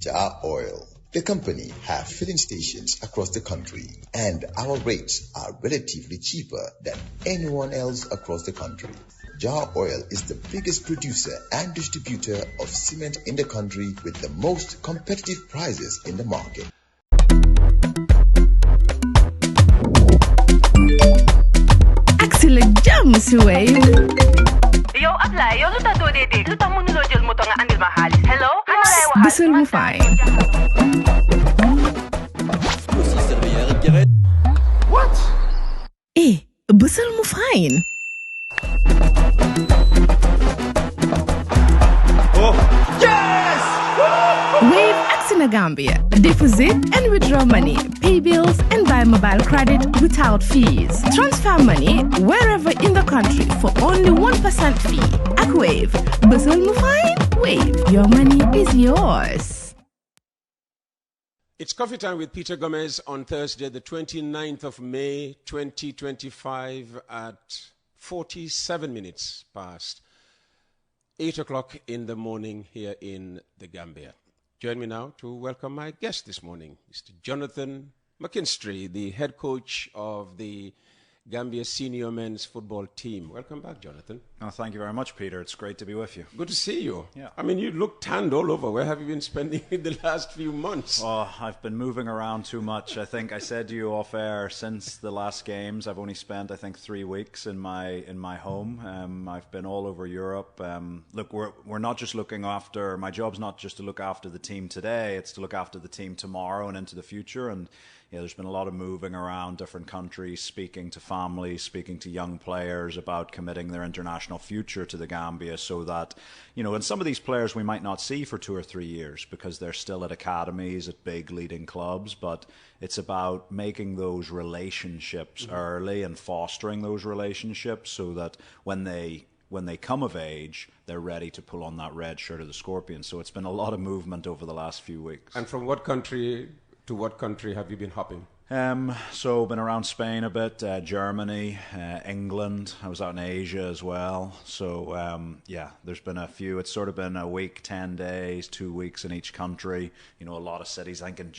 Jar Oil. The company have filling stations across the country, and our rates are relatively cheaper than anyone else across the country. Jar Oil is the biggest producer and distributor of cement in the country with the most competitive prices in the market. Axel jam si Wave. Yo, apply. Yo, luta do de. Luta mo nulo jel mo to nga andil mahalis. Hello? Bissel mo fine. What? Bissel mo fine. Oh, yes! Wave Axina Gambia. Deposit and withdraw money, pay bills and buy mobile credit without fees. Transfer money wherever in the country for only 1% fee. At Wave. Bissel mo fine? Wave. Your money is yours. It's coffee time with Peter Gomez on Thursday, the 29th of May, 2025 at 47 minutes past 8 o'clock in the morning here in the Gambia. Join me now to welcome my guest this morning, Mr. Johnathan Mckinstry, the head coach of the Gambia senior men's football team. Welcome back, Johnathan. Oh, thank you very much, Peter. It's great to be with you. Good to see you. Yeah. I mean, you look tanned all over. Where have you been spending the last few months? Oh, I've been moving around too much. I think I said to you off air, since the last games, I've only spent, I think, 3 weeks in my home. I've been all over Europe. Look, we're not just looking after, my job's not just to look after the team today, it's to look after the team tomorrow and into the future. And yeah, there's been a lot of moving around different countries, speaking to families, speaking to young players about committing their international future to the Gambia, so that, and some of these players we might not see for 2 or 3 years because they're still at academies, at big leading clubs, but it's about making those relationships early and fostering those relationships so that when they come of age, they're ready to pull on that red shirt of the Scorpions. So it's been a lot of movement over the last few weeks. And from what country to what country have you been hopping? So been around Spain a bit, Germany, England. I was out in Asia as well. So yeah, there's been a few. It's sort of been a week, 10 days, 2 weeks in each country. A lot of cities. I think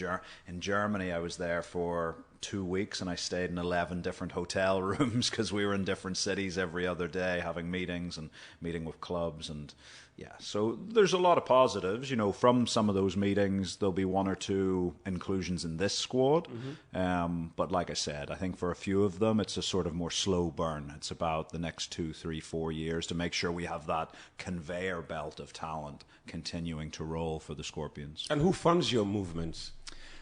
in Germany I was there for 2 weeks and I stayed in 11 different hotel rooms because we were in different cities every other day having meetings and meeting with clubs. And yeah, so there's a lot of positives. From some of those meetings, there'll be 1 or 2 inclusions in this squad. But like I said, I think for a few of them, it's a sort of more slow burn. It's about the next 2, 3, 4 years to make sure we have that conveyor belt of talent continuing to roll for the Scorpions. And who funds your movements?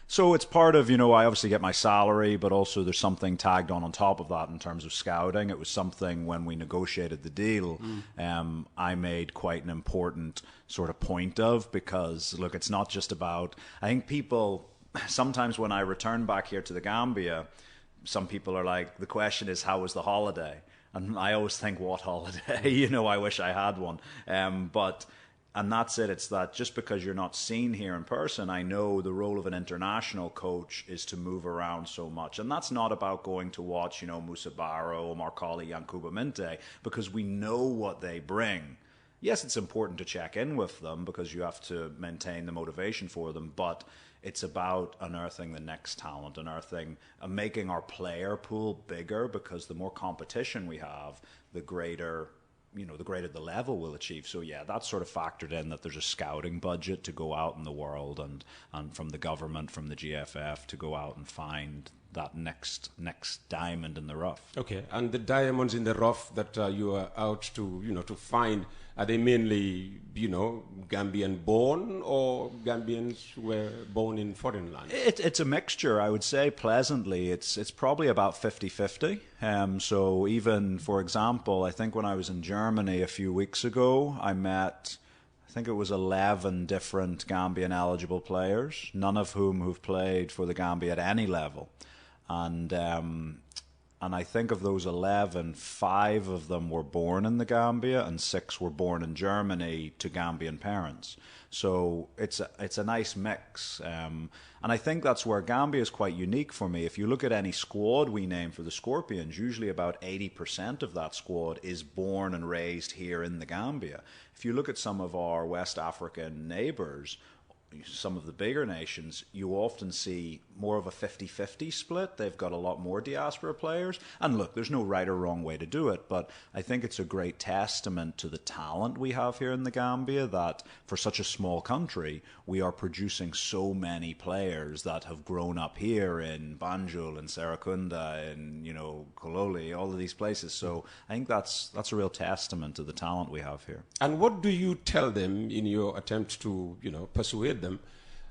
So it's part of, I obviously get my salary, but also there's something tagged on top of that in terms of scouting. It was something when we negotiated the deal, I made quite an important sort of point of, because, look, it's not just about, I think people, sometimes when I return back here to the Gambia, some people are like, the question is, how was the holiday? And I always think, what holiday? I wish I had one. And that's it. It's that just because you're not seen here in person, I know the role of an international coach is to move around so much. And that's not about going to watch, Musa Barrow, Marcali, Yankuba Minte, because we know what they bring. Yes, it's important to check in with them because you have to maintain the motivation for them, but it's about unearthing the next talent, unearthing and making our player pool bigger, because the more competition we have, the greater the level we'll achieve. So yeah, that's sort of factored in, that there's a scouting budget to go out in the world and from the government, from the GFF, to go out and find that next diamond in the rough. Okay, and the diamonds in the rough that you are out to find, are they mainly, Gambian born, or Gambians who were born in foreign lands? It's a mixture, I would say, pleasantly. It's probably about 50-50. So even, for example, I think when I was in Germany a few weeks ago, I met, I think it was 11 different Gambian eligible players, none of whom who've played for the Gambia at any level. And I think of those 11, 5 of them were born in the Gambia and 6 were born in Germany to Gambian parents. So it's a nice mix. And I think that's where Gambia is quite unique for me. If you look at any squad we name for the Scorpions, usually about 80% of that squad is born and raised here in the Gambia. If you look at some of our West African neighbours, some of the bigger nations, you often see more of a 50-50 split. They've got a lot more diaspora players. And look, there's no right or wrong way to do it, but I think it's a great testament to the talent we have here in the Gambia that for such a small country, we are producing so many players that have grown up here in Banjul and Serekunda and, Kololi, all of these places. So I think that's a real testament to the talent we have here. And what do you tell them in your attempt to, persuade them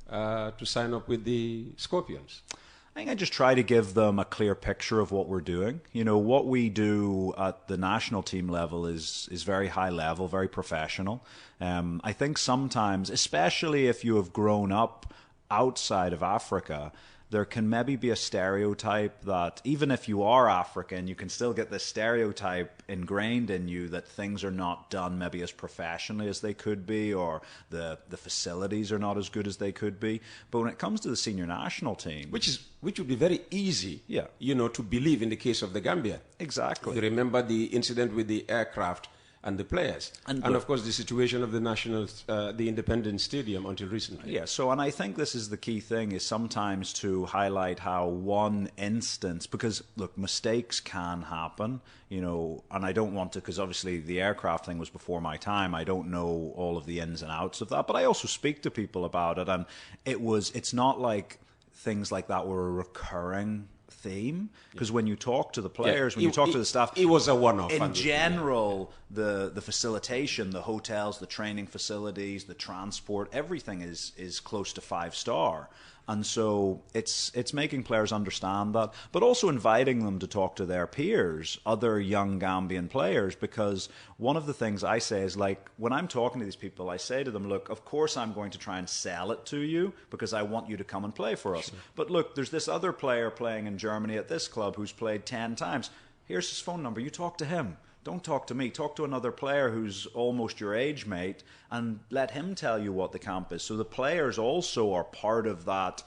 to sign up with the Scorpions? I think I just try to give them a clear picture of what we're doing. What we do at the national team level is very high level, very professional. I think sometimes, especially if you have grown up outside of Africa, there can maybe be a stereotype that even if you are African, you can still get this stereotype ingrained in you that things are not done maybe as professionally as they could be, or the facilities are not as good as they could be. But when it comes to the senior national team, which would be very easy, to believe in the case of the Gambia. Exactly. You remember the incident with the aircraft and the players, and of course the situation of the Independence Stadium until recently. Yeah. So, and I think this is the key thing, is sometimes to highlight how one instance, because look, mistakes can happen, and I don't want to, because obviously the aircraft thing was before my time. I don't know all of the ins and outs of that, but I also speak to people about it, and it's not like things like that were a recurring theme, because when you talk to the players, when you talk to the staff, it was a one-off. In general, the facilitation, the hotels, the training facilities, the transport, everything is close to 5-star. And so it's making players understand that, but also inviting them to talk to their peers, other young Gambian players, because one of the things I say is, like, when I'm talking to these people, I say to them, look, of course I'm going to try and sell it to you because I want you to come and play for us. Sure. But look, there's this other player playing in Germany at this club who's played 10 times. Here's his phone number. You talk to him. Don't talk to me. Talk to another player who's almost your age mate and let him tell you what the camp is. So the players also are part of that,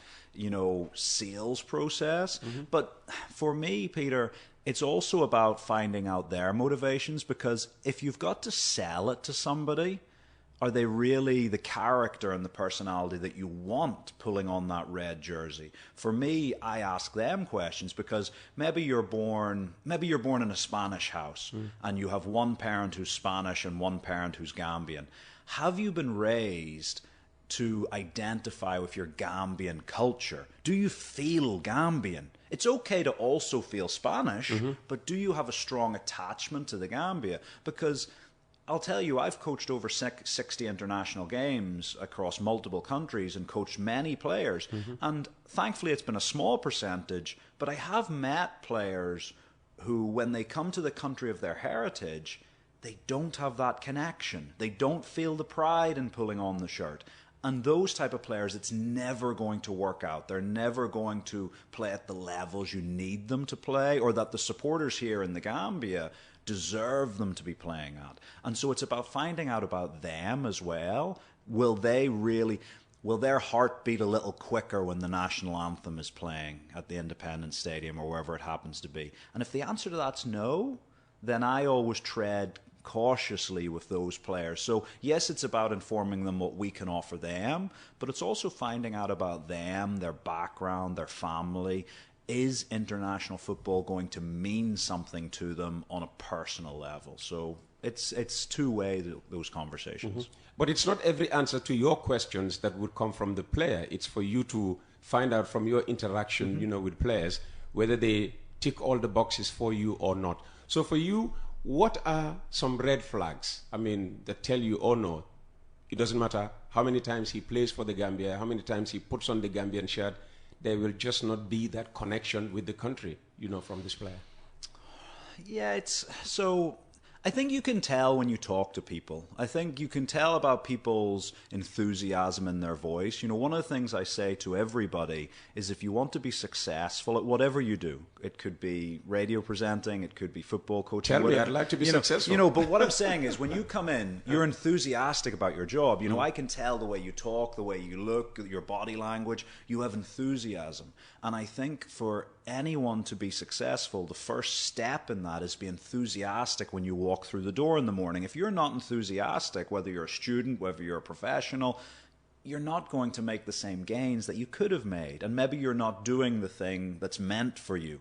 sales process. Mm-hmm. But for me, Peter, it's also about finding out their motivations, because if you've got to sell it to somebody, are they really the character and the personality that you want pulling on that red jersey? For me, I ask them questions, because maybe you're born in a Spanish house and you have one parent who's Spanish and one parent who's Gambian. Have you been raised to identify with your Gambian culture? Do you feel Gambian? It's okay to also feel Spanish, but do you have a strong attachment to the Gambia? Because I'll tell you, I've coached over 60 international games across multiple countries and coached many players. And thankfully, it's been a small percentage, but I have met players who, when they come to the country of their heritage, they don't have that connection. They don't feel the pride in pulling on the shirt. And those type of players, it's never going to work out. They're never going to play at the levels you need them to play, or that the supporters here in the Gambia deserve them to be playing at. And so it's about finding out about them as well. Will their heart beat a little quicker when the national anthem is playing at the Independence Stadium or wherever it happens to be? And if the answer to that's no, then I always tread cautiously with those players. So yes, it's about informing them what we can offer them, but it's also finding out about them, their background, their family. Is international football going to mean something to them on a personal level? So it's two-way, those conversations. But it's not every answer to your questions that would come from the player. It's for you to find out from your interaction, with players, whether they tick all the boxes for you or not. So for you, what are some red flags, that tell you, oh no, it doesn't matter how many times he plays for the Gambia, how many times he puts on the Gambian shirt, there will just not be that connection with the country, from this player? Yeah, I think you can tell when you talk to people. I think you can tell about people's enthusiasm in their voice. One of the things I say to everybody is, if you want to be successful at whatever you do, it could be radio presenting, it could be football coaching. Tell me, I'd like to be successful. But what I'm saying is, when you come in, you're enthusiastic about your job. I can tell the way you talk, the way you look, your body language, you have enthusiasm. And I think for anyone to be successful, the first step in that is be enthusiastic when you walk through the door in the morning. If you're not enthusiastic, whether you're a student, whether you're a professional, you're not going to make the same gains that you could have made. And maybe you're not doing the thing that's meant for you.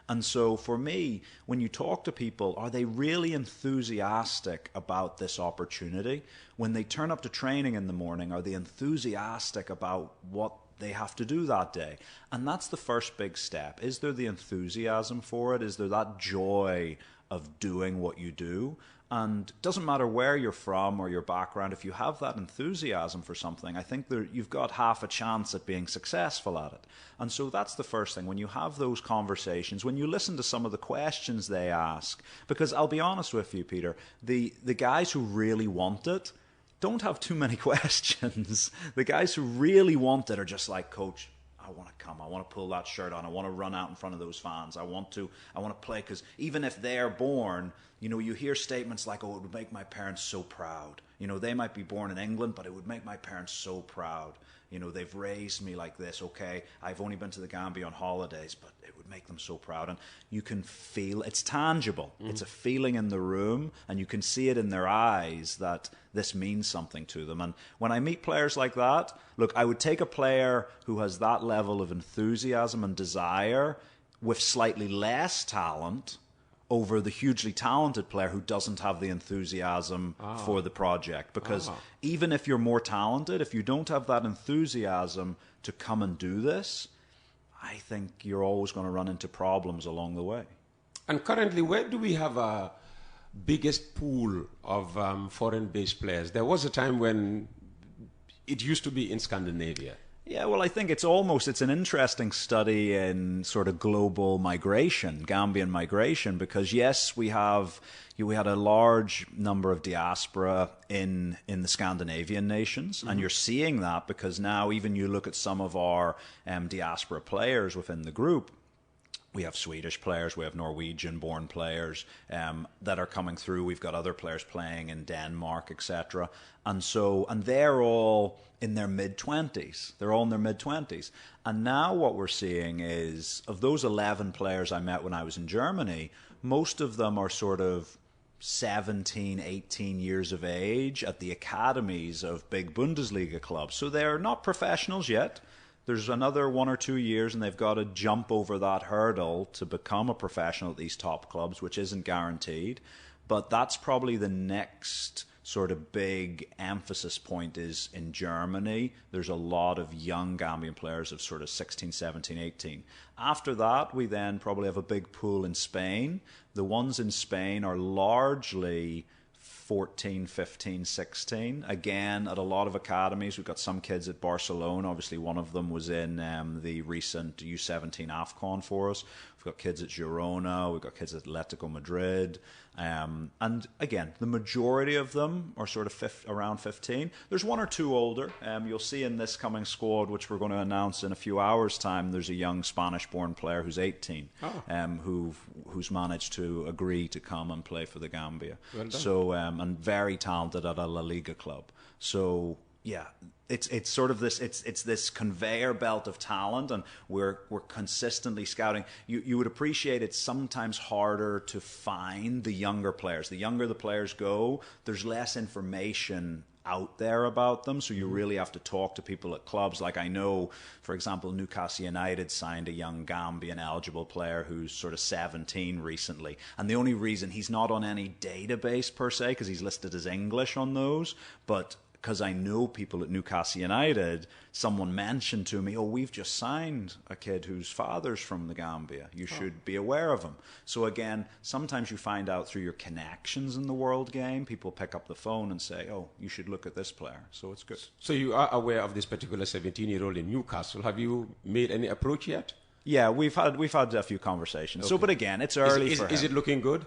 And so for me, when you talk to people, are they really enthusiastic about this opportunity? When they turn up to training in the morning, are they enthusiastic about what they have to do that day? And that's the first big step. Is there the enthusiasm for it? Is there that joy of doing what you do? And it doesn't matter where you're from or your background, if you have that enthusiasm for something, I think you've got half a chance at being successful at it. And so that's the first thing. When you have those conversations, when you listen to some of the questions they ask, because I'll be honest with you, Peter, the guys who really want it don't have too many questions. The guys who really want it are just like, Coach, I want to come. I want to pull that shirt on. I want to run out in front of those fans. I want to play, because even if they're born, you hear statements like, oh, it would make my parents so proud. They might be born in England, but it would make my parents so proud. They've raised me like this. Okay, I've only been to the Gambia on holidays, but it would make them so proud. And you can feel, it's tangible. It's a feeling in the room, and you can see it in their eyes that this means something to them. And when I meet players like that, look, I would take a player who has that level of enthusiasm and desire with slightly less talent over the hugely talented player who doesn't have the enthusiasm for the project. Because even if you're more talented, if you don't have that enthusiasm to come and do this, I think you're always going to run into problems along the way. And currently, where do we have a biggest pool of foreign-based players? There was a time when it used to be in Scandinavia. Yeah, well, I think it's an interesting study in sort of global migration, Gambian migration, because yes, we had a large number of diaspora in the Scandinavian nations, and you're seeing that because now even you look at some of our diaspora players within the group. We have Swedish players, we have Norwegian-born players that are coming through. We've got other players playing in Denmark, etc. And they're all in their mid-20s. They're all in their mid-20s. And now what we're seeing is, of those 11 players I met when I was in Germany, most of them are sort of 17, 18 years of age at the academies of big Bundesliga clubs. So they're not professionals yet. There's another 1 or 2 years, and they've got to jump over that hurdle to become a professional at these top clubs, which isn't guaranteed. But that's probably the next sort of big emphasis point is in Germany. There's a lot of young Gambian players of sort of 16, 17, 18. After that, we then probably have a big pool in Spain. The ones in Spain are largely 14, 15, 16. Again, at a lot of academies. We've got some kids at Barcelona. Obviously, one of them was in the recent U17 AFCON for us. We've got kids at Girona. We've got kids at Atletico Madrid. And again, the majority of them are sort of around 15. There's 1 or 2 older. You'll see in this coming squad, which we're going to announce in a few hours' time, there's a young Spanish-born player who's 18, who's managed to agree to come and play for the Gambia. Well done. So and very talented at a La Liga club. So yeah, it's sort of this it's this conveyor belt of talent, and we're consistently scouting. You would appreciate it's sometimes harder to find the younger players. The younger the players go, there's less information out there about them, so you really have to talk to people at clubs. Like I know, for example, Newcastle United signed a young Gambian eligible player who's sort of 17 recently, and the only reason he's not on any database per se, because he's listed as English on those, but because I know people at Newcastle United, someone mentioned to me, oh, we've just signed a kid whose father's from the Gambia. You should be aware of him. So again, sometimes you find out through your connections in the world game, people pick up the phone and say, oh, you should look at this player. So it's good. So you are aware of this particular 17-year-old in Newcastle. Have you made any approach yet? Yeah, we've had a few conversations. Okay. So, but again, it's early for him. Is it looking good?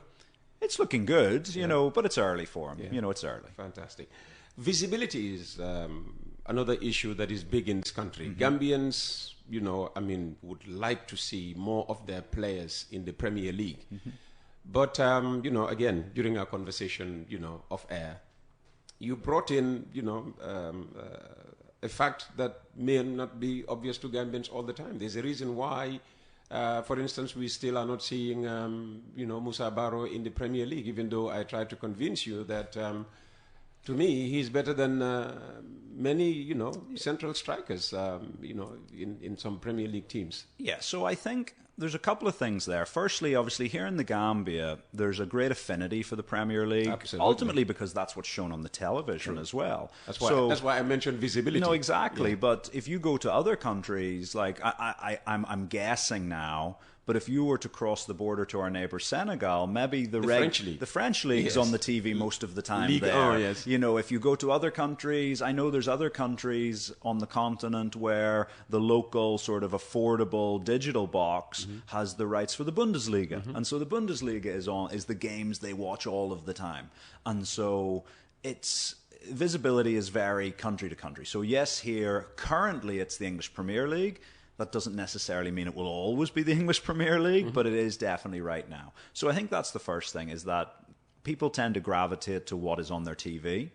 It's looking good, you know, but it's early for him. Yeah. You know, it's early. Fantastic. Visibility is another issue that is big in this country. Gambians, you know, I mean, would like to see more of their players in the Premier League. But, you know, again, during our conversation, you know, off air, you brought in, you know, a fact that may not be obvious to Gambians all the time. There's a reason why, for instance, we still are not seeing, you know, Musa Barrow in the Premier League, even though I tried to convince you that To me, he's better than many, central strikers, in some Premier League teams. Yeah, so I think there's a couple of things there. Firstly, obviously, here in the Gambia, there's a great affinity for the Premier League. Absolutely. Ultimately, because that's what's shown on the television as well. That's why I mentioned visibility. No, exactly. Yeah. But if you go to other countries, like I'm guessing now, but if you were to cross the border to our neighbour Senegal, maybe the French League is on the TV most of the time there. Oh, yes. If you go to other countries, I know there's other countries on the continent where the local sort of affordable digital box has the rights for the Bundesliga. And so the Bundesliga is the games they watch all of the time. And so visibility is very country to country. So yes, here currently it's the English Premier League. That doesn't necessarily mean it will always be the English Premier League, but it is definitely right now. So I think that's the first thing, is that people tend to gravitate to what is on their TV.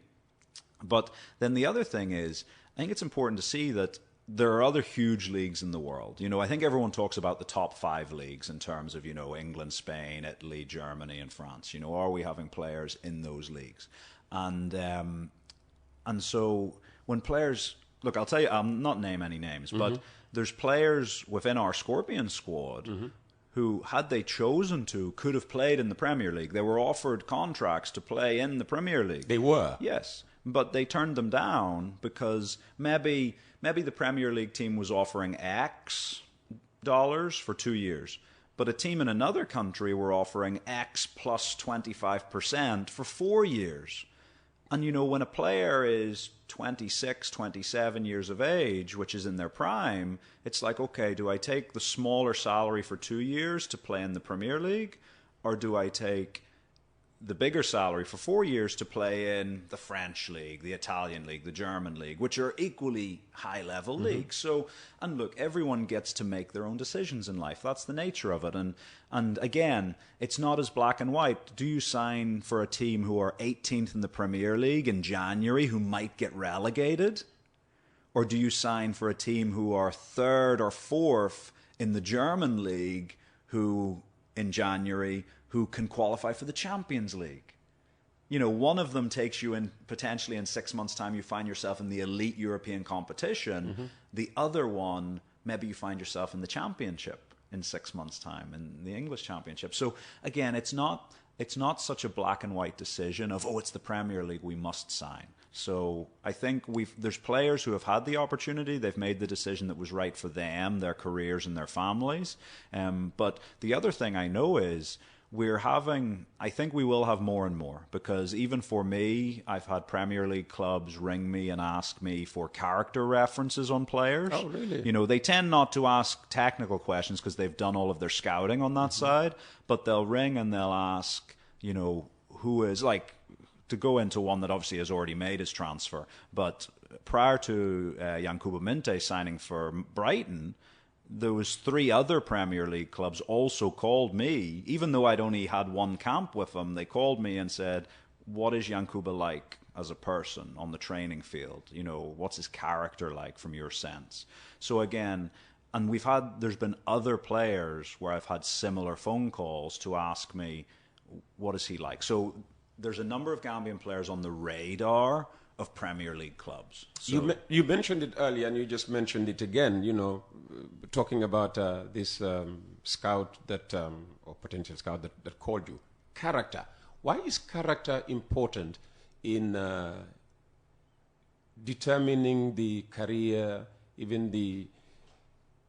But then the other thing is, I think it's important to see that there are other huge leagues in the world. I think everyone talks about the top 5 leagues in terms of, England, Spain, Italy, Germany, and France. Are we having players in those leagues? And so when players... Look, I'll tell you, I'll not name any names, but there's players within our Scorpion squad who, had they chosen to, could have played in the Premier League. They were offered contracts to play in the Premier League. They were? Yes, but they turned them down because maybe the Premier League team was offering X dollars for 2 years, but a team in another country were offering X plus 25% for 4 years. And, when a player is 26, 27 years of age, which is in their prime, it's like, okay, do I take the smaller salary for 2 years to play in the Premier League? Or do I take the bigger salary for 4 years to play in the French league, the Italian league, the German league, which are equally high-level leagues? So, and look, everyone gets to make their own decisions in life. That's the nature of it. And again, it's not as black and white. Do you sign for a team who are 18th in the Premier League in January who might get relegated? Or do you sign for a team who are 3rd or 4th in the German league who, in January, who can qualify for the Champions League? One of them takes you in, potentially in 6 months' time, you find yourself in the elite European competition. The other one, maybe you find yourself in the Championship in 6 months' time, in the English Championship. So again, it's not such a black and white decision of, it's the Premier League, we must sign. So I think there's players who have had the opportunity. They've made the decision that was right for them, their careers and their families. But the other thing I know is I think we will have more and more, because even for me, I've had Premier League clubs ring me and ask me for character references on players. Oh, really? They tend not to ask technical questions because they've done all of their scouting on that side, but they'll ring and they'll ask, who is, like, to go into one that obviously has already made his transfer, but prior to Yankuba Minte signing for Brighton, there was 3 other Premier League clubs also called me, even though I'd only had one camp with them. They called me and said, what is Yankuba like as a person on the training field? What's his character like from your sense? So again, and there's been other players where I've had similar phone calls to ask me, what is he like? So there's a number of Gambian players on the radar of Premier League clubs. So you mentioned it earlier, and you just mentioned it again, talking about this scout or potential scout that called you. Character. Why is character important in determining the career, even the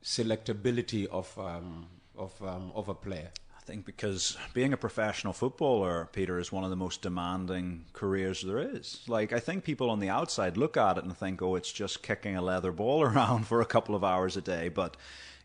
selectability of a player? I think because being a professional footballer, Peter, is one of the most demanding careers there is. Like, I think people on the outside look at it and think, it's just kicking a leather ball around for a couple of hours a day. But,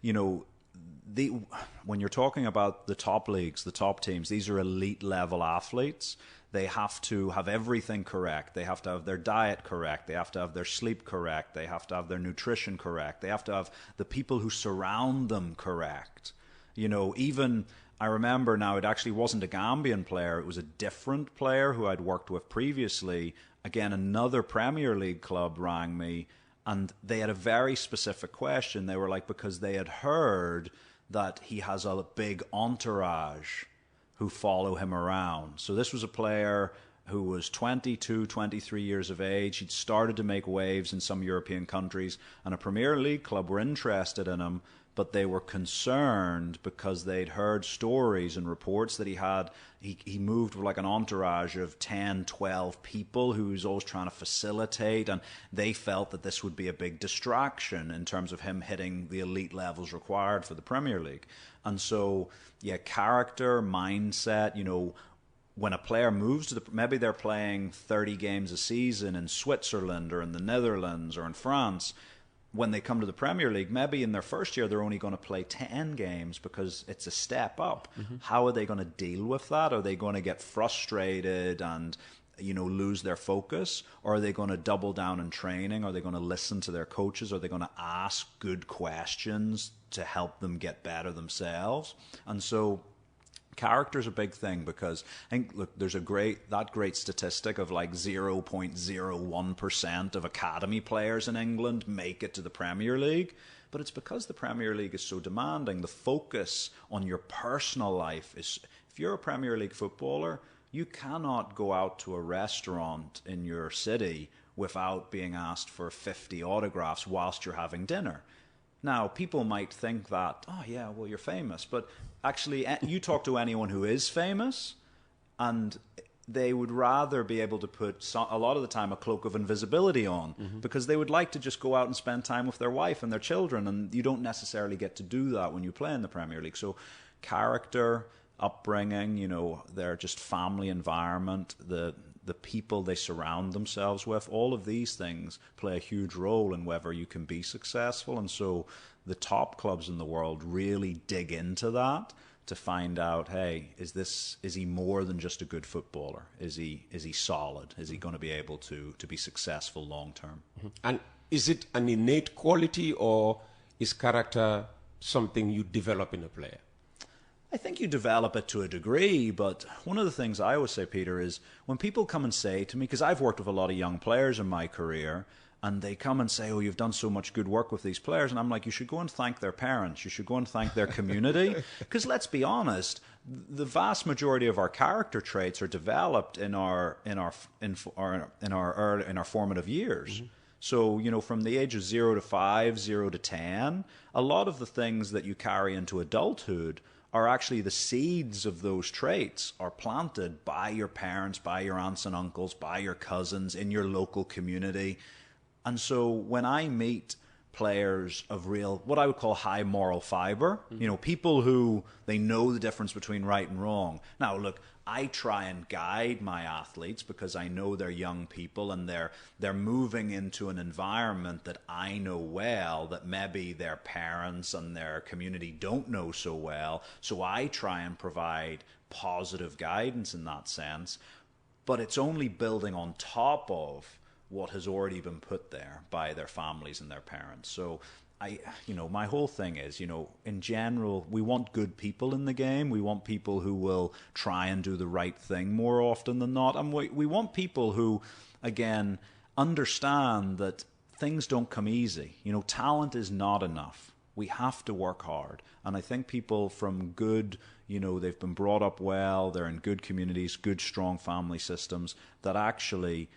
when you're talking about the top leagues, the top teams, these are elite level athletes. They have to have everything correct. They have to have their diet correct. They have to have their sleep correct. They have to have their nutrition correct. They have to have the people who surround them correct. Even... I remember now, it actually wasn't a Gambian player. It was a different player who I'd worked with previously. Again, another Premier League club rang me, and they had a very specific question. They were like, because they had heard that he has a big entourage who follow him around. So this was a player who was 22, 23 years of age. He'd started to make waves in some European countries, and a Premier League club were interested in him, but they were concerned because they'd heard stories and reports that he moved with like an entourage of 10, 12 people who was always trying to facilitate, and they felt that this would be a big distraction in terms of him hitting the elite levels required for the Premier League. And so, yeah, character, mindset, when a player moves to maybe they're playing 30 games a season in Switzerland or in the Netherlands or in France. When they come to the Premier League, maybe in their first year they're only going to play 10 games because it's a step up. How are they going to deal with that? Are they going to get frustrated and lose their focus? Or are they going to double down in training? Are they going to listen to their coaches? Are they going to ask good questions to help them get better themselves? And so character's a big thing, because I think, look, there's that great statistic of like 0.01% of academy players in England make it to the Premier League. But it's because the Premier League is so demanding. The focus on your personal life is, if you're a Premier League footballer, you cannot go out to a restaurant in your city without being asked for 50 autographs whilst you're having dinner. Now, people might think that, oh yeah, well, you're famous, but actually you talk to anyone who is famous and they would rather be able to put a lot of the time a cloak of invisibility on, because they would like to just go out and spend time with their wife and their children, and you don't necessarily get to do that when you play in the Premier League. So character, upbringing, their just family environment, the people they surround themselves with, all of these things play a huge role in whether you can be successful. And so the top clubs in the world really dig into that to find out, hey, is he more than just a good footballer? Is he solid? Is he going to be able to be successful long term? And is it an innate quality, or is character something you develop in a player? I think you develop it to a degree, but one of the things I always say, Peter, is when people come and say to me, because I've worked with a lot of young players in my career, and they come and say, oh, you've done so much good work with these players, and I'm like, you should go and thank their parents, you should go and thank their community, because let's be honest, the vast majority of our character traits are developed in our formative years. So, from the age of 0 to 5, 0 to 10, a lot of the things that you carry into adulthood are actually the seeds of those traits are planted by your parents, by your aunts and uncles, by your cousins, in your local community. And so when I meet players of real, what I would call high moral fiber, people who they know the difference between right and wrong. Now, look, I try and guide my athletes because I know they're young people and they're moving into an environment that I know well, that maybe their parents and their community don't know so well. So I try and provide positive guidance in that sense. But it's only building on top of what has already been put there by their families and their parents. So my whole thing is, in general, we want good people in the game. We want people who will try and do the right thing more often than not. And we want people who, again, understand that things don't come easy. Talent is not enough. We have to work hard. And I think people from good, they've been brought up well, they're in good communities, good, strong family systems, that actually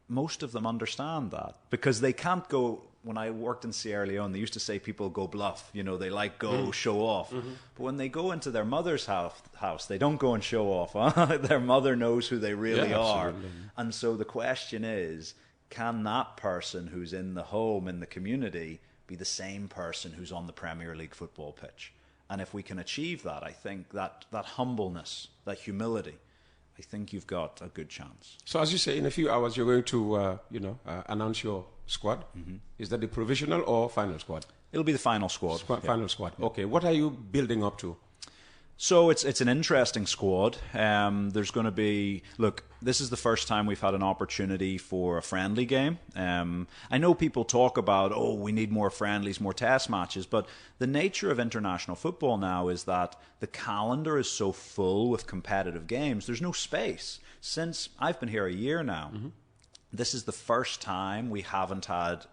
most of them understand that, because they can't go. When I worked in Sierra Leone, they used to say people go bluff, they like go show off. But when they go into their mother's house, they don't go and show off. Huh? Their mother knows who they really are. And so the question is, can that person who's in the home, in the community, be the same person who's on the Premier League football pitch? And if we can achieve that, I think that humbleness, that humility, I think you've got a good chance. So as you say, in a few hours, you're going to, announce your squad. Is that the provisional or final squad? It'll be the final squad. Final squad. Okay. What are you building up to? So it's an interesting squad. There's going to be, look, this is the first time we've had an opportunity for a friendly game. I know people talk about, we need more friendlies, more test matches, but the nature of international football now is that the calendar is so full with competitive games, there's no space. Since I've been here a year now, this is the first time we haven't had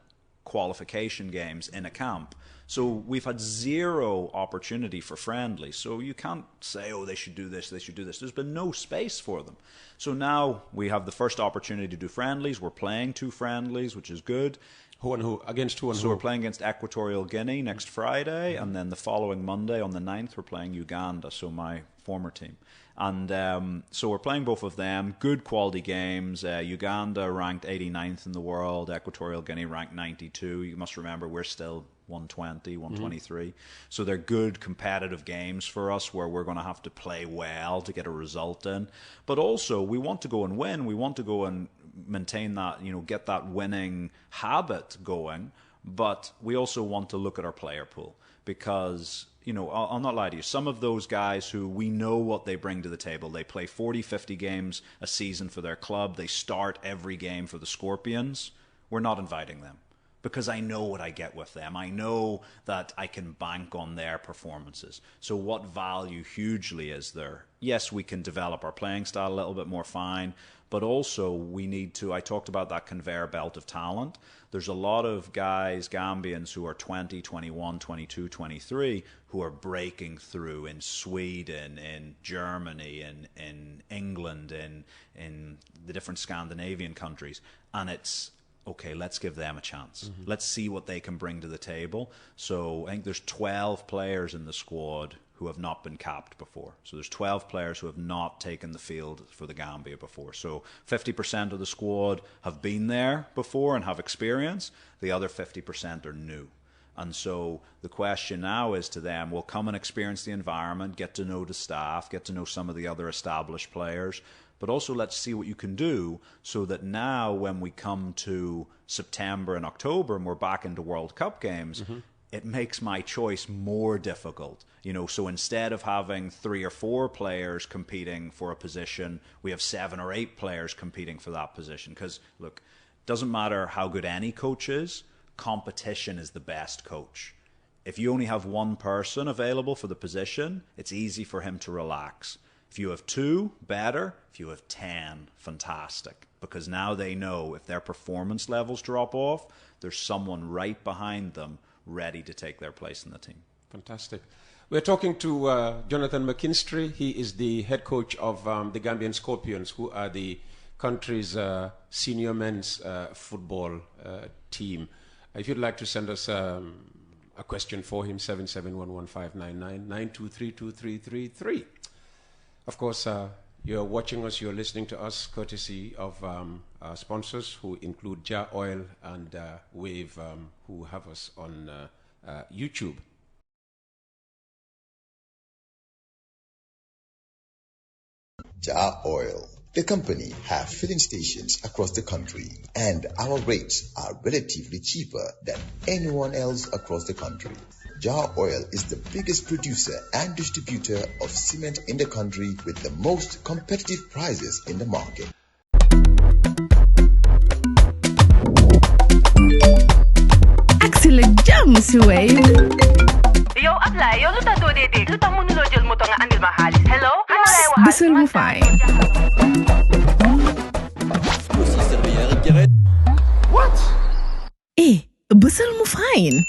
qualification games in a camp. So we've had zero opportunity for friendlies. So you can't say, oh, they should do this, they should do this. There's been no space for them. So now we have the first opportunity to do friendlies. We're playing 2 friendlies, which is good. Who and who? Against who and who? So we're playing against Equatorial Guinea next Friday, and then the following Monday on the 9th, we're playing Uganda, so my former team. And so we're playing both of them. Good quality games. Uganda ranked 89th in the world. Equatorial Guinea ranked 92. You must remember we're still 120, 123. So they're good competitive games for us where we're going to have to play well to get a result in. But also we want to go and win. We want to go and maintain that, get that winning habit going. But we also want to look at our player pool because, I'll not lie to you, some of those guys who we know what they bring to the table, they play 40, 50 games a season for their club, they start every game for the Scorpions, we're not inviting them. Because I know what I get with them. I know that I can bank on their performances. So what value hugely is there? Yes, we can develop our playing style a little bit more fine, but also we need to, I talked about that conveyor belt of talent. There's a lot of guys, Gambians, who are 20, 21, 22, 23, who are breaking through in Sweden, in Germany, in England, in the different Scandinavian countries. And it's, okay, let's give them a chance. Let's see what they can bring to the table. So I think there's 12 players in the squad who have not been capped before. So there's 12 players who have not taken the field for the Gambia before. So 50% of the squad have been there before and have experience. The other 50% are new. And so the question now is to them, well, come and experience the environment, get to know the staff, get to know some of the other established players, but also let's see what you can do so that now when we come to September and October and we're back into World Cup games, it makes my choice more difficult. So instead of having 3 or 4 players competing for a position, we have 7 or 8 players competing for that position. Because, look, it doesn't matter how good any coach is, competition is the best coach. If you only have one person available for the position, it's easy for him to relax. If you have 2, better. If you have 10, fantastic. Because now they know if their performance levels drop off, there's someone right behind them ready to take their place in the team. Fantastic. We're talking to Johnathan Mckinstry. He is the head coach of the Gambian Scorpions, who are the country's senior men's football team. If you'd like to send us a question for him, 7711599 9232333. Of course, you're watching us, you're listening to us courtesy of our sponsors who include Jar Oil and Wave, who have us on YouTube. Jar Oil. The company have filling stations across the country, and our rates are relatively cheaper than anyone else across the country. Jar Oil is the biggest producer and distributor of cement in the country with the most competitive prices in the market. Excellent jam, Wave. Yo, apply. Yo, luta do de de. Luta mo nulo jël moto nga andil ma xaalis. Hello? Ano lay waxal? Bisul mu fine. What? Bisul mu fine.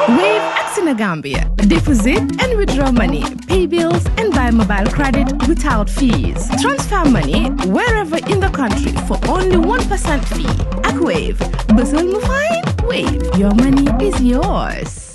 Wave Acts in Gambia. Deposit and withdraw money, pay bills and buy mobile credit without fees. Transfer money wherever in the country for only 1% fee. At Wave, Bisul mu fine. Wave, your money is yours.